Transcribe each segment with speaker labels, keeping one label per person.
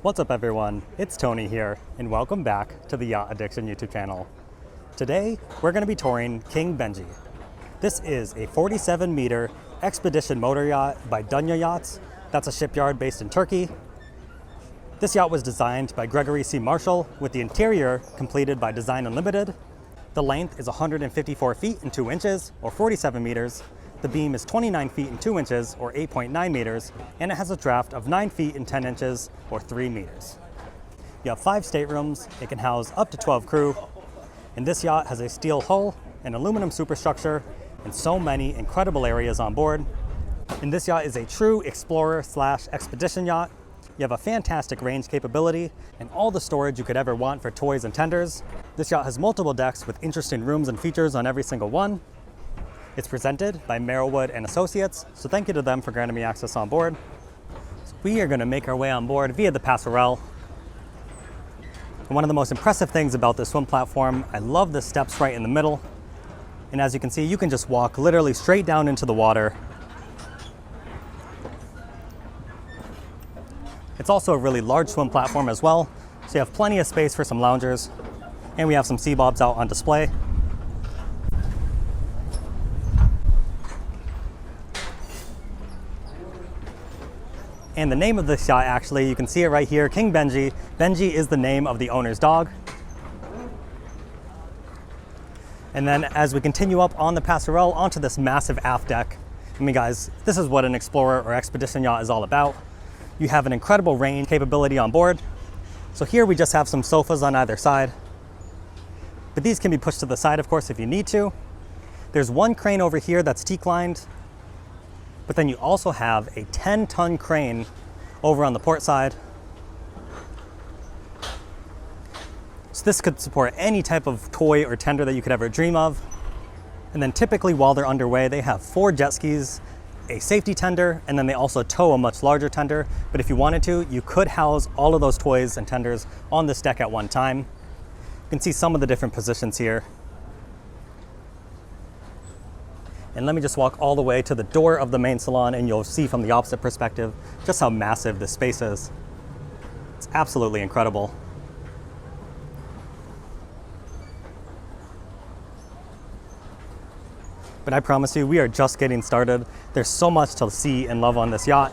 Speaker 1: What's up everyone, it's Tony here, and welcome back to the Yacht Addiction YouTube channel. Today, we're going to be touring King Benji. This is a 47-meter expedition motor yacht by Dunya Yachts. That's a shipyard based in Turkey. This yacht was designed by Gregory C. Marshall, with the interior completed by Design Unlimited. The length is 154 feet and 2 inches, or 47 meters. The beam is 29 feet and 2 inches, or 8.9 meters, and it has a draft of 9 feet and 10 inches, or 3 meters. You have 5 staterooms. It can house up to 12 crew. And this yacht has a steel hull, an aluminum superstructure, and so many incredible areas on board. And this yacht is a true explorer/expedition yacht. You have a fantastic range capability and all the storage you could ever want for toys and tenders. This yacht has multiple decks with interesting rooms and features on every single one. It's presented by Merrillwood and Associates, so thank you to them for granting me access on board. So we are going to make our way on board via the passerelle. And one of the most impressive things about this swim platform, I love the steps right in the middle. And as you can see, you can just walk literally straight down into the water. It's also a really large swim platform as well, so you have plenty of space for some loungers. And we have some sea bobs out on display. And the name of this yacht, actually, you can see it right here, King Benji. Benji is the name of the owner's dog. And then as we continue up on the passerelle onto this massive aft deck, I mean guys, this is what an explorer or expedition yacht is all about. You have an incredible range capability on board. So here we just have some sofas on either side. But these can be pushed to the side, of course, if you need to. There's one crane over here that's teak-lined. But then you also have a 10-ton crane over on the port side. So this could support any type of toy or tender that you could ever dream of. And then typically while they're underway, they have 4 jet skis, a safety tender, and then they also tow a much larger tender. But if you wanted to, you could house all of those toys and tenders on this deck at one time. You can see some of the different positions here. And let me just walk all the way to the door of the main salon, and you'll see from the opposite perspective just how massive this space is. It's absolutely incredible. But I promise you, we are just getting started. There's so much to see and love on this yacht.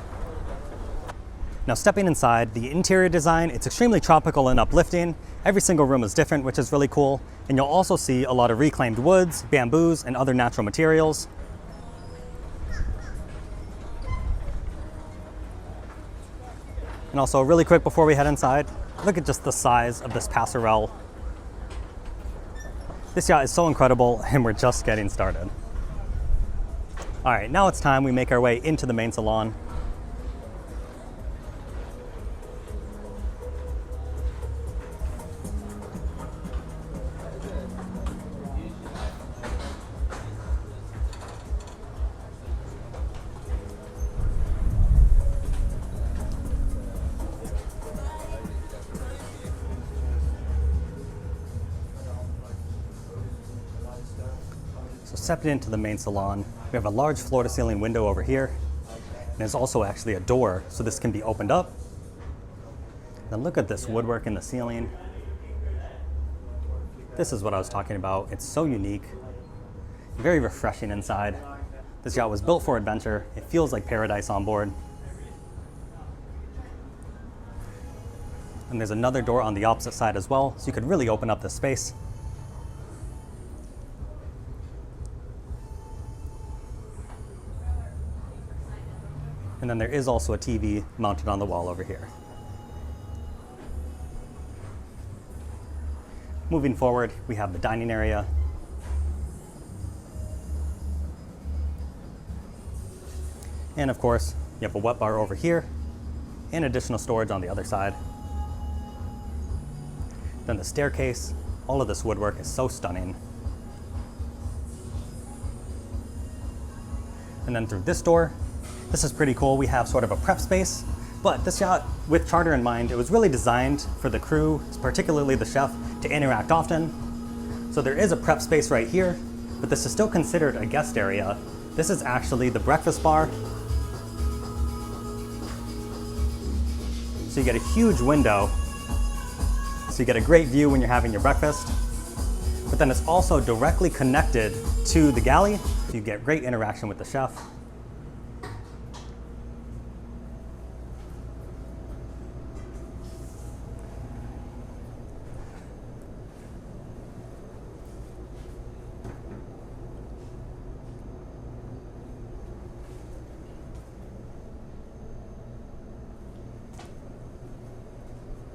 Speaker 1: Now stepping inside, the interior design, it's extremely tropical and uplifting. Every single room is different, which is really cool. And you'll also see a lot of reclaimed woods, bamboos, and other natural materials. And also really quick before we head inside, look at just the size of this passerelle. This yacht is so incredible, and we're just getting started. All right, now it's time we make our way into the main salon. So stepping into the main salon, we have a large floor-to-ceiling window over here. And there's also actually a door, so this can be opened up. Then look at this woodwork in the ceiling. This is what I was talking about. It's so unique, very refreshing inside. This yacht was built for adventure. It feels like paradise on board. And there's another door on the opposite side as well, so you could really open up this space. And then there is also a TV mounted on the wall over here. Moving forward, we have the dining area. And of course, you have a wet bar over here and additional storage on the other side. Then the staircase, all of this woodwork is so stunning. And then through this door, this is pretty cool. We have sort of a prep space, but this yacht, with charter in mind, it was really designed for the crew, particularly the chef, to interact often. So there is a prep space right here, but this is still considered a guest area. This is actually the breakfast bar. So you get a huge window, so you get a great view when you're having your breakfast. But then it's also directly connected to the galley. You get great interaction with the chef.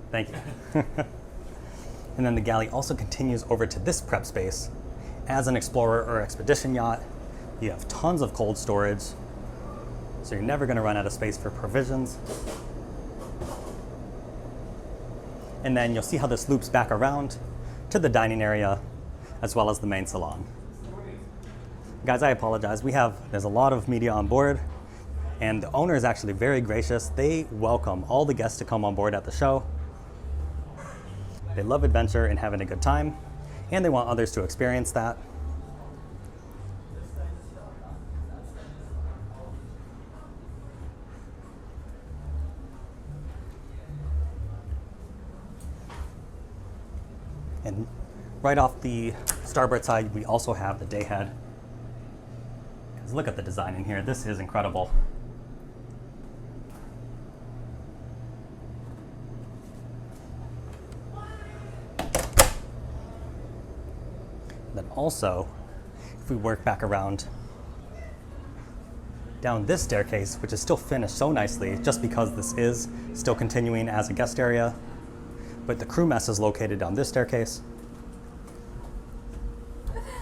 Speaker 1: Thank you. And then the galley also continues over to this prep space. As an Explorer or Expedition yacht, you have tons of cold storage, so you're never going to run out of space for provisions. And then you'll see how this loops back around to the dining area as well as the main salon. Guys, I apologize. There's a lot of media on board, and the owner is actually very gracious. They welcome all the guests to come on board at the show. They love adventure and having a good time, and they want others to experience that. And right off the starboard side, we also have the day head. Guys, look at the design in here. This is incredible. Then also, if we work back around down this staircase, which is still finished so nicely just because this is still continuing as a guest area, but the crew mess is located down this staircase.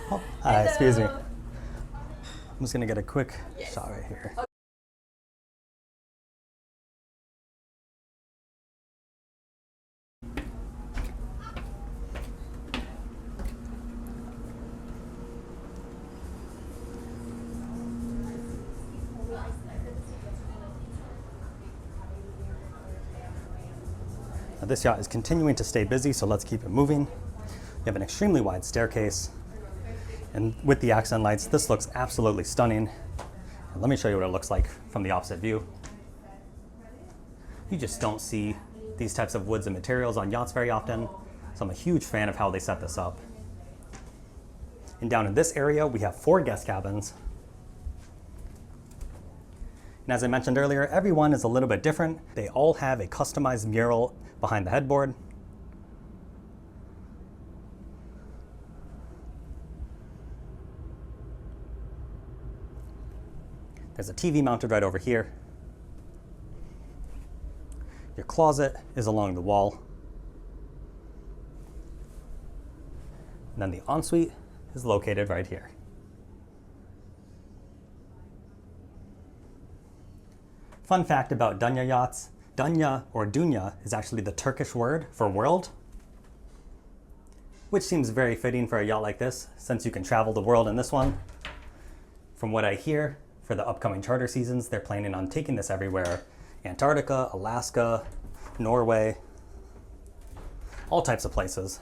Speaker 1: Oh, hi, excuse me. I'm just gonna get a quick shot right here. Now, this yacht is continuing to stay busy, so let's keep it moving. You have an extremely wide staircase, and with the accent lights, this looks absolutely stunning. And let me show you what it looks like from the opposite view. You just don't see these types of woods and materials on yachts very often, so I'm a huge fan of how they set this up. And down in this area, we have 4 guest cabins. And as I mentioned earlier, everyone is a little bit different. They all have a customized mural behind the headboard. There's a TV mounted right over here. Your closet is along the wall. And then the ensuite is located right here. Fun fact about Dunya Yachts, Dunya or Dunya is actually the Turkish word for world, which seems very fitting for a yacht like this since you can travel the world in this one. From what I hear, for the upcoming charter seasons, they're planning on taking this everywhere. Antarctica, Alaska, Norway, all types of places.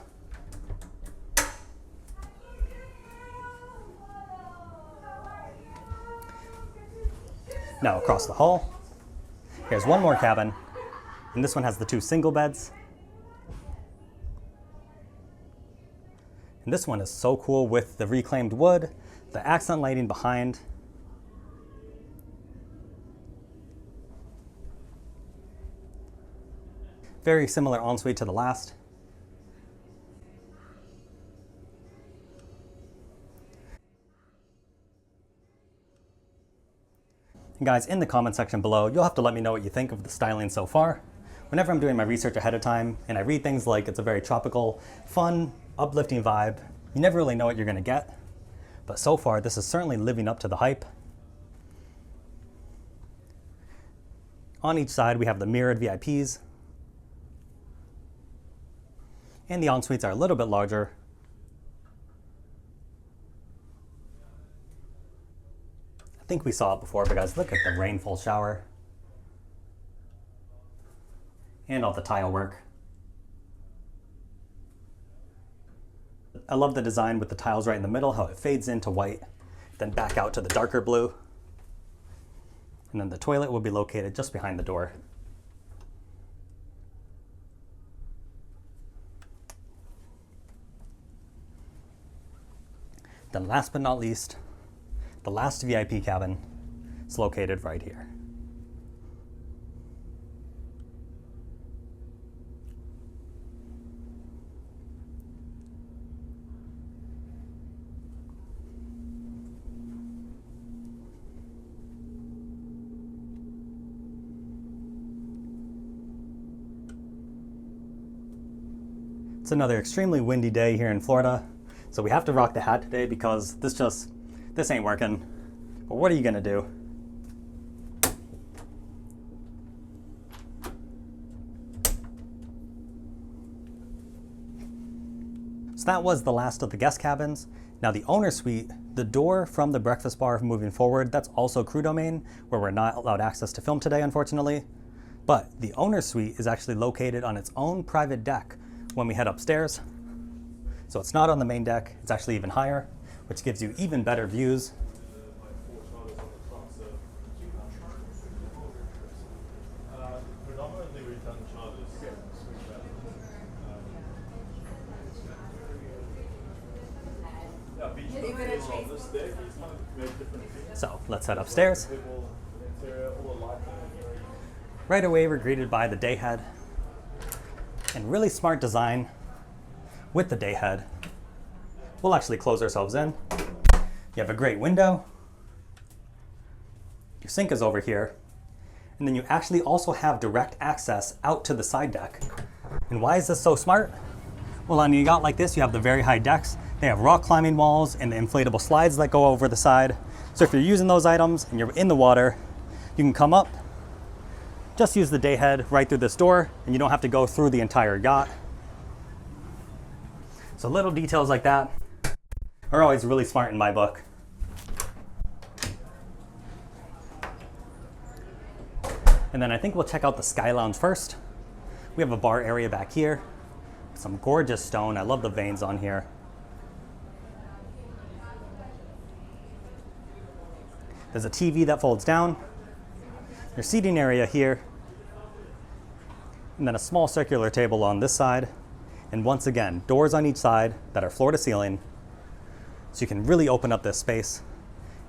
Speaker 1: Now across the hall, here's one more cabin, and this one has the 2 single beds. And this one is so cool with the reclaimed wood, the accent lighting behind. Very similar ensuite to the last. And guys, in the comment section below, you'll have to let me know what you think of the styling so far. Whenever I'm doing my research ahead of time and I read things like it's a very tropical, fun, uplifting vibe, you never really know what you're gonna get. But so far, this is certainly living up to the hype. On each side, we have the mirrored VIPs. And the en-suites are a little bit larger. I think we saw it before, but guys, look at the rainfall shower. And all the tile work. I love the design with the tiles right in the middle, how it fades into white, then back out to the darker blue. And then the toilet will be located just behind the door. Then last but not least, the last VIP cabin is located right here. It's another extremely windy day here in Florida, so we have to rock the hat today because this ain't working. But what are you gonna do? So that was the last of the guest cabins. Now the owner suite, the door from the breakfast bar moving forward, that's also crew domain, where we're not allowed access to film today, unfortunately. But the owner suite is actually located on its own private deck when we head upstairs. So it's not on the main deck, it's actually even higher, which gives you even better views. So let's head upstairs. Right away we're greeted by the day head. And really smart design with the day head. We'll actually close ourselves in. You have a great window. Your sink is over here. And then you actually also have direct access out to the side deck. And why is this so smart? Well, on a yacht like this, you have the very high decks. They have rock climbing walls and the inflatable slides that go over the side. So if you're using those items and you're in the water, you can come up, just use the day head right through this door, and you don't have to go through the entire yacht. So little details like that are always really smart in my book. And then I think we'll check out the Sky Lounge first. We have a bar area back here. Some gorgeous stone. I love the veins on here. There's a TV that folds down. Your seating area here, and then a small circular table on this side, and once again, doors on each side that are floor to ceiling, so you can really open up this space.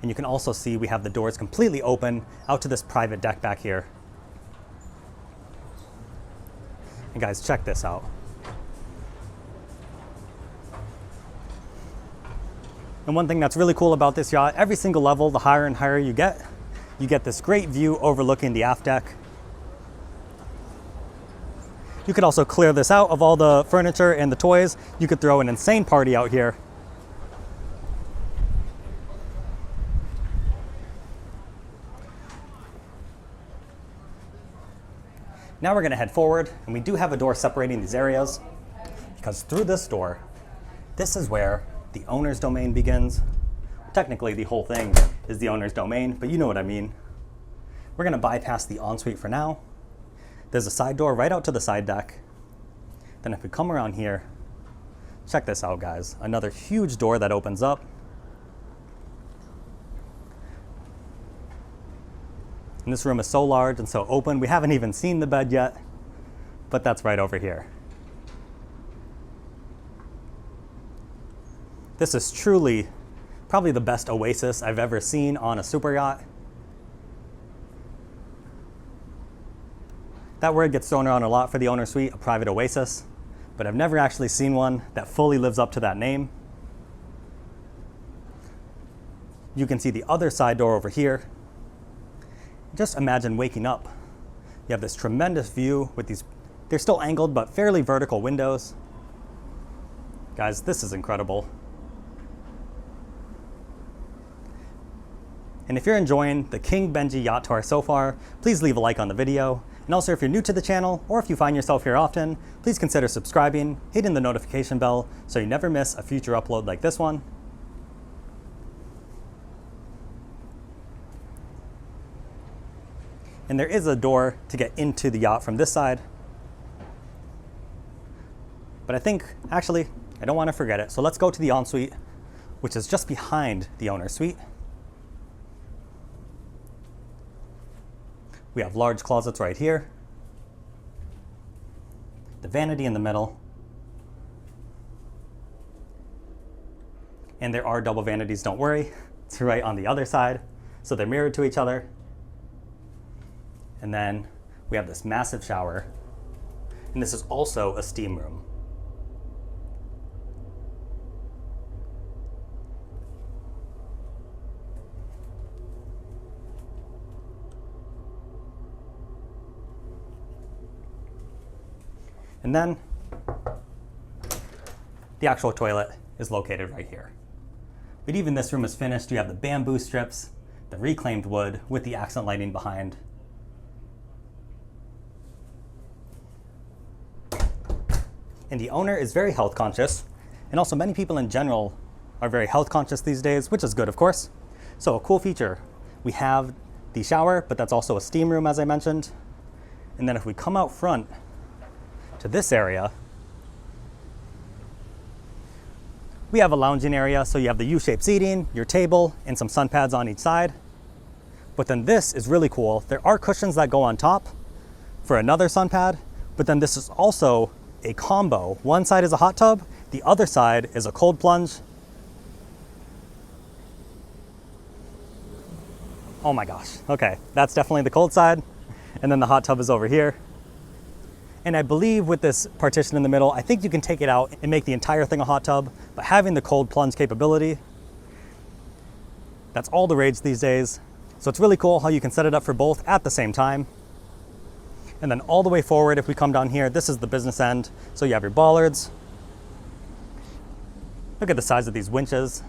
Speaker 1: And you can also see we have the doors completely open out to this private deck back here. And guys, check this out. And one thing that's really cool about this yacht, every single level, the higher and higher you get this great view overlooking the aft deck. You could also clear this out of all the furniture and the toys. You could throw an insane party out here. Now we're gonna head forward, and we do have a door separating these areas, because through this door, this is where the owner's domain begins. Technically, the whole thing is the owner's domain, but you know what I mean. We're gonna bypass the ensuite for now. There's a side door right out to the side deck. Then if we come around here, check this out, guys. Another huge door that opens up. And this room is so large and so open, we haven't even seen the bed yet, but that's right over here. This is truly probably the best oasis I've ever seen on a super yacht. That word gets thrown around a lot for the owner suite, a private oasis, but I've never actually seen one that fully lives up to that name. You can see the other side door over here. Just imagine waking up. You have this tremendous view with these, they're still angled but fairly vertical windows. Guys, this is incredible. And if you're enjoying the King Benji yacht tour so far, please leave a like on the video. And also, if you're new to the channel, or if you find yourself here often, please consider subscribing, hitting the notification bell so you never miss a future upload like this one. And there is a door to get into the yacht from this side. But I think, actually, I don't want to forget it. So let's go to the ensuite, which is just behind the owner's suite. We have large closets right here, the vanity in the middle, And there are double vanities, don't worry. It's right on the other side. So they're mirrored to each other. And then we have this massive shower. And this is also a steam room. And then the actual toilet is located right here. But even this room is finished. You have the bamboo strips, the reclaimed wood with the accent lighting behind. And the owner is very health conscious. And also many people in general are very health conscious these days, which is good, of course. So a cool feature, we have the shower, but that's also a steam room, as I mentioned. And then if we come out front to this area, we have a lounging area. So you have the U-shaped seating, your table, and some sun pads on each side. But then this is really cool. There are cushions that go on top for another sun pad, but then this is also a combo. One side is a hot tub, the other side is a cold plunge. Oh my gosh, okay, that's definitely the cold side. And then the hot tub is over here. And I believe with this partition in the middle, I think you can take it out and make the entire thing a hot tub, but having the cold plunge capability, that's all the rage these days. So it's really cool how you can set it up for both at the same time. And then all the way forward, if we come down here, this is the business end. So you have your bollards. Look at the size of these winches.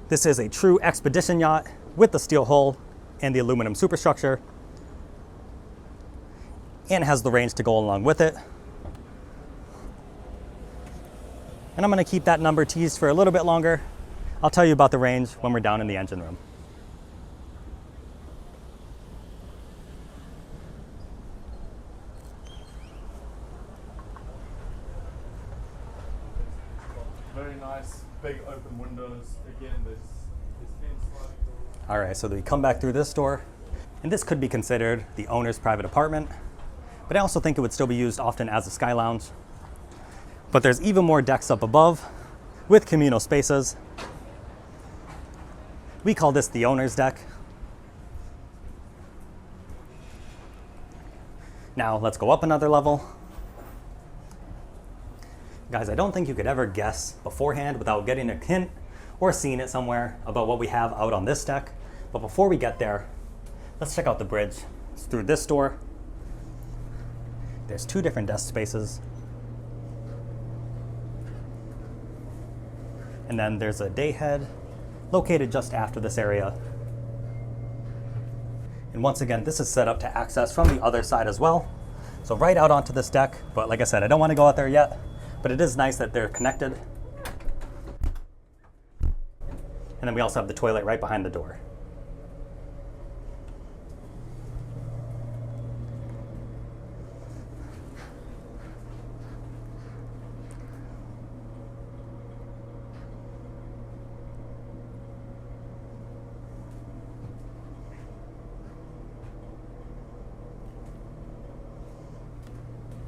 Speaker 1: This is a true expedition yacht with the steel hull and the aluminum superstructure. And it has the range to go along with it. And I'm gonna keep that number teased for a little bit longer. I'll tell you about the range when we're down in the engine room.
Speaker 2: Very nice, big open windows. Again, there's 10 sliding doors.
Speaker 1: All right, so we come back through this door, and this could be considered the owner's private apartment, but I also think it would still be used often as a sky lounge. But there's even more decks up above with communal spaces. We call this the owner's deck. Now let's go up another level. Guys, I don't think you could ever guess beforehand without getting a hint or seeing it somewhere about what we have out on this deck. But before we get there, let's check out the bridge. It's through this door. There's 2 different desk spaces. And then there's a day head located just after this area. And once again, this is set up to access from the other side as well. So right out onto this deck, but like I said, I don't want to go out there yet, but it is nice that they're connected. And then we also have the toilet right behind the door.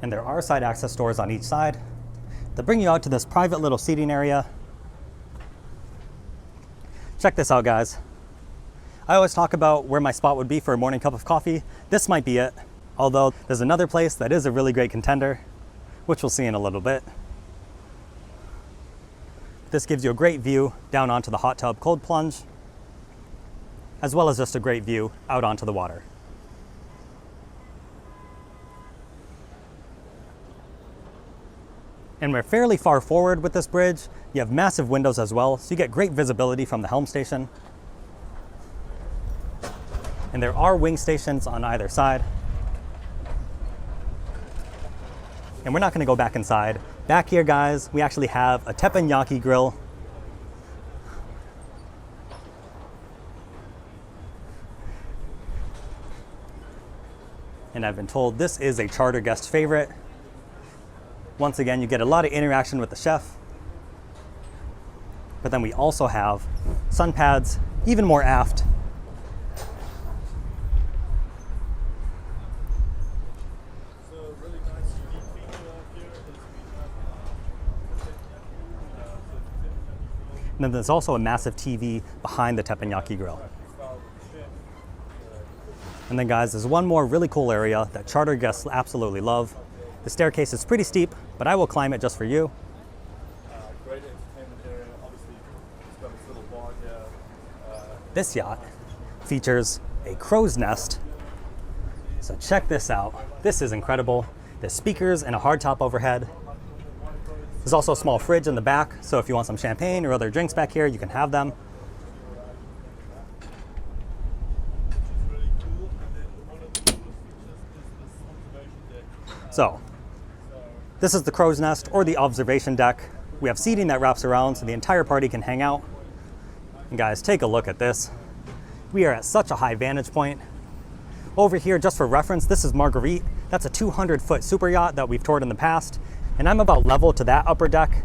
Speaker 1: And there are side access doors on each side that bring you out to this private little seating area. Check this out, guys. I always talk about where my spot would be for a morning cup of coffee. This might be it, although there's another place that is a really great contender, which we'll see in a little bit. This gives you a great view down onto the hot tub cold plunge, as well as just a great view out onto the water. And we're fairly far forward with this bridge. You have massive windows as well, so you get great visibility from the helm station. And there are wing stations on either side. And we're not gonna go back inside. Back here, guys, we actually have a teppanyaki grill. And I've been told this is a charter guest favorite. Once again, you get a lot of interaction with the chef. But then we also have sun pads, even more aft.
Speaker 2: So really nice unique feature here is we have
Speaker 1: And then there's also a massive TV behind the teppanyaki grill. And then guys, there's one more really cool area that charter guests absolutely love. The staircase is pretty steep, but I will climb it just for you.
Speaker 2: Great entertainment area. Obviously, it's got this little bar here.
Speaker 1: This yacht features a crow's nest. So check this out. This is incredible. There's speakers and a hardtop overhead. There's also a small fridge in the back, so if you want some champagne or other drinks back here, you can have them. So, this is the crow's nest or the observation deck. We have seating that wraps around so the entire party can hang out. And guys, take a look at this. We are at such a high vantage point. Over here, just for reference, this is Marguerite. That's a 200-foot super yacht that we've toured in the past. And I'm about level to that upper deck.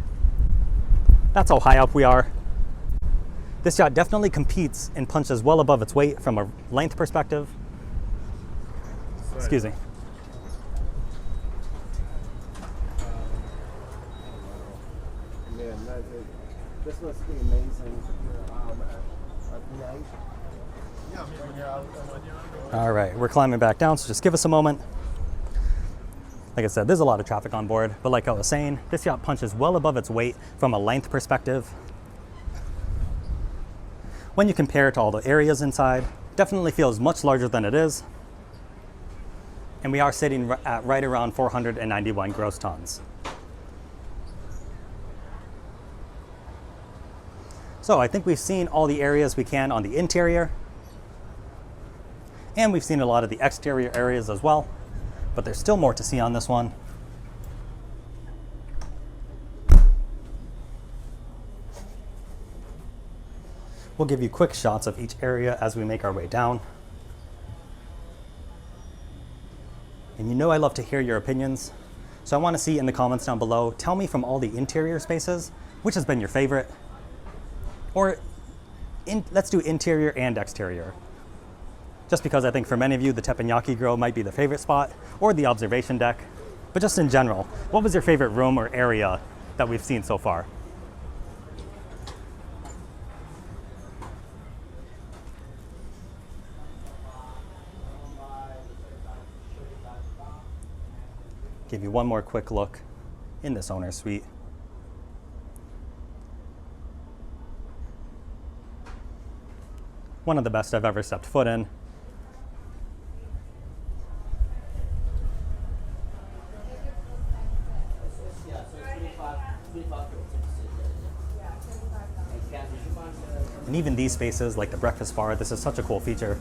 Speaker 1: That's how high up we are. This yacht definitely competes and punches well above its weight from a length perspective. Excuse me.
Speaker 3: This must be amazing.
Speaker 1: All right, we're climbing back down, so just give us a moment. Like I said, there's a lot of traffic on board, but like I was saying, this yacht punches well above its weight from a length perspective. When you compare it to all the areas inside, definitely feels much larger than it is. And we are sitting at right around 491 gross tons. So I think we've seen all the areas we can on the interior. And we've seen a lot of the exterior areas as well, but there's still more to see on this one. We'll give you quick shots of each area as we make our way down. And you know I love to hear your opinions, so I want to see in the comments down below, tell me from all the interior spaces, which has been your favorite? Or let's do interior and exterior. Just because I think for many of you, the teppanyaki grill might be the favorite spot, or the observation deck. But just in general, what was your favorite room or area that we've seen so far? Give you one more quick look in this owner's suite. One of the best I've ever stepped foot in. And even these spaces, like the breakfast bar, this is such a cool feature.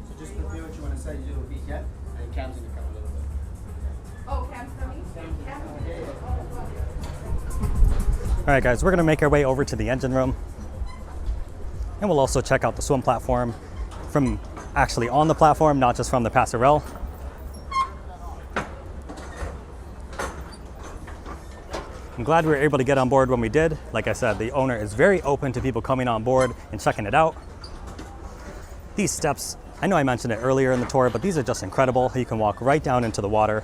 Speaker 3: So just prepare what you want to say. You do a vignette, and Cam's going to come a little bit.
Speaker 4: Oh, Cam's coming?
Speaker 1: All right, guys, we're gonna make our way over to the engine room. And we'll also check out the swim platform from actually on the platform, not just from the passerelle. I'm glad we were able to get on board when we did. Like I said, the owner is very open to people coming on board and checking it out. These steps, I know I mentioned it earlier in the tour, but these are just incredible. You can walk right down into the water.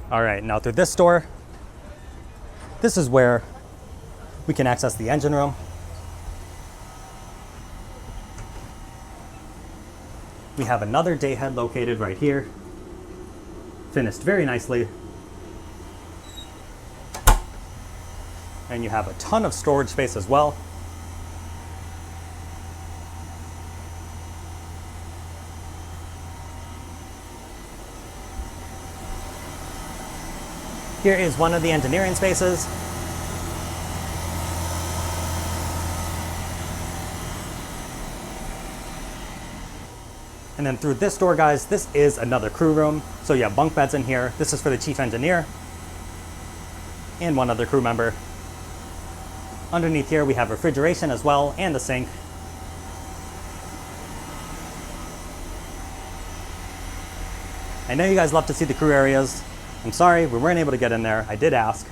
Speaker 1: All right, now through this door, this is where we can access the engine room. We have another day head located right here, finished very nicely. And you have a ton of storage space as well. Here is one of the engineering spaces. And then through this door, guys, this is another crew room. So you have bunk beds in here. This is for the chief engineer and one other crew member. Underneath here, we have refrigeration as well and a sink. I know you guys love to see the crew areas. I'm sorry, we weren't able to get in there. I did ask.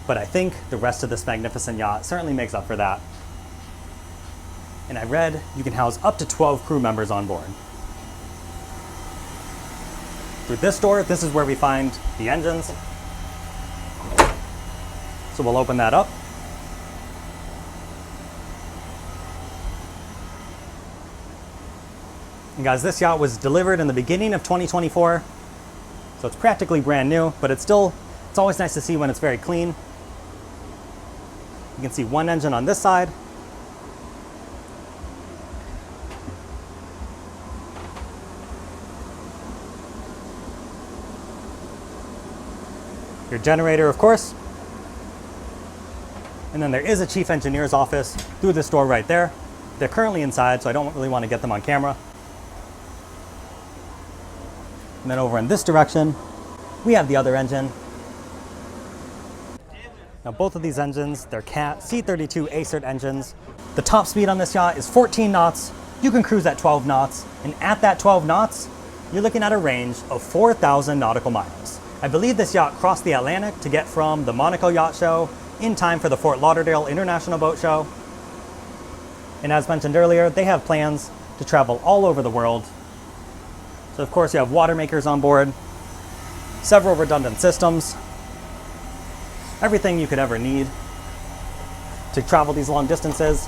Speaker 1: but I think the rest of this magnificent yacht certainly makes up for that. And I read you can house up to 12 crew members on board. Through this door, this is where we find the engines. So we'll open that up. And guys, this yacht was delivered in the beginning of 2024. So it's practically brand new, but it's always nice to see when it's very clean. You can see one engine on this side. Your generator, of course. And then there is a chief engineer's office through this door right there. They're currently inside, so I don't really want to get them on camera. And then over in this direction, we have the other engine. Now both of these engines, they're Cat C32 ACERT engines. The top speed on this yacht is 14 knots. You can cruise at 12 knots. And at that 12 knots, you're looking at a range of 4,000 nautical miles. I believe this yacht crossed the Atlantic to get from the Monaco Yacht Show in time for the Fort Lauderdale International Boat Show. And as mentioned earlier, they have plans to travel all over the world. So of course you have water makers on board, several redundant systems, everything you could ever need to travel these long distances.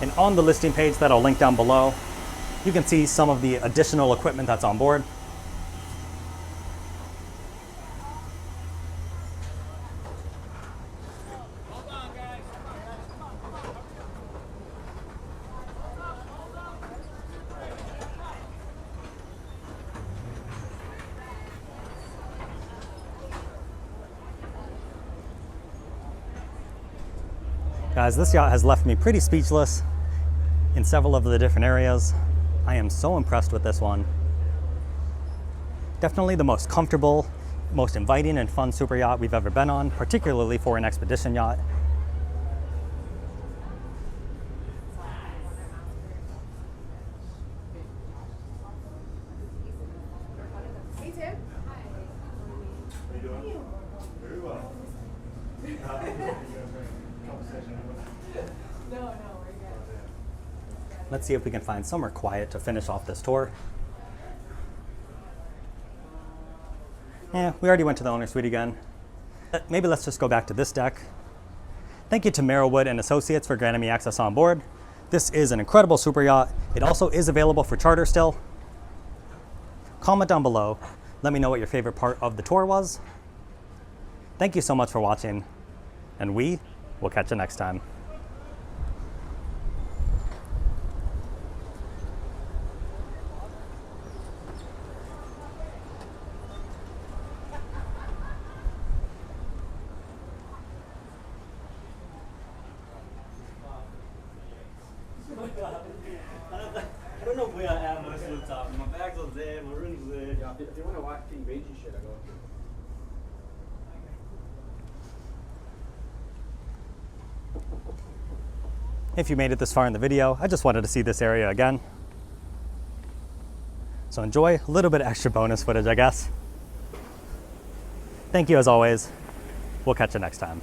Speaker 1: And on the listing page that I'll link down below, you can see some of the additional equipment that's on board. Guys, this yacht has left me pretty speechless in several of the different areas. I am so impressed with this one. Definitely the most comfortable, most inviting and fun super yacht we've ever been on, particularly for an expedition yacht.
Speaker 4: Hey, Tim.
Speaker 2: How you doing? Very well.
Speaker 4: No, we're good.
Speaker 1: Let's see if we can find somewhere quiet to finish off this tour. Yeah, we already went to the owner's suite again. Maybe let's just go back to this deck. Thank you to Merrillwood and Associates for granting me access on board. This is an incredible super yacht. It also is available for charter still. Comment down below. Let me know what your favorite part of the tour was. Thank you so much for watching, and we will catch you next time.
Speaker 5: I don't know where I am most of the time. My bags are there, my room's there.
Speaker 3: Yeah, if you want to watch King Benji shit, I go.
Speaker 1: If you made it this far in the video, I just wanted to see this area again. So enjoy a little bit of extra bonus footage, I guess. Thank you as always. We'll catch you next time.